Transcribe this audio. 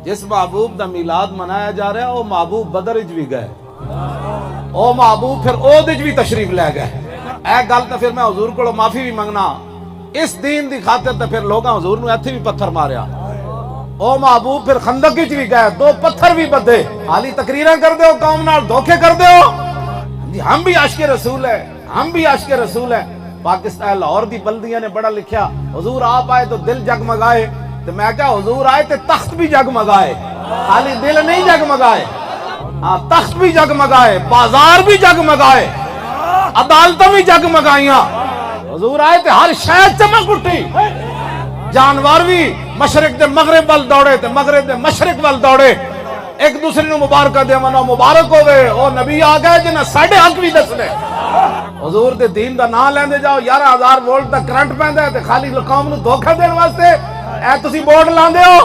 जिस महबूब का मिलाद मनाया जा रहा है, वह महबूब बदर च भी गए, वह महबूब फिर ओहदे च भी तशरीफ लै गए। यह गल तो फिर मैं हजूर को माफी भी मंगना, इस दीन की खातिर तो फिर लोग हजूर ने इत्थे भी पत्थर मारिया। ओ महबूब फिर खंदक च भी गए, 2 पत्थर भी बधे। हाली तकरीर कर दो, कौम नाल धोखे कर दो। हम भी आशिक रसूल है, हम भी आशिक रसूल है। पाकिस्तान लाहौर की बल्दियां ने बड़ा लिखा, हजूर आप आए तो दिल जगमगाए। तो मैं क्या, हजूर आए तो तख्त भी जगमगाए, खाली दिल नहीं जगमगाए। हाँ, तख्त भी जगमगाए, बाजार भी जगमगाए, अदालत भी जगमगाइया। हजूर आए तो हर शहर चमक उठी, जानवर भी मशरक के मगरब वाल दौड़े, तो मगरब के मशरक वाल दौड़े। एक दूसरे को मुबारक देवना, मुबारक होवे। ओ नबी आ गए जिन्हें साढ़े हक भी दसने। हजूर के दीन का नाम लेंदे जाओ, 11,000 वोल्ट का करंट पैंदा है, खाली कौम को धोखा देने वास्ते ए तुसी बोर्ड लांदे हो।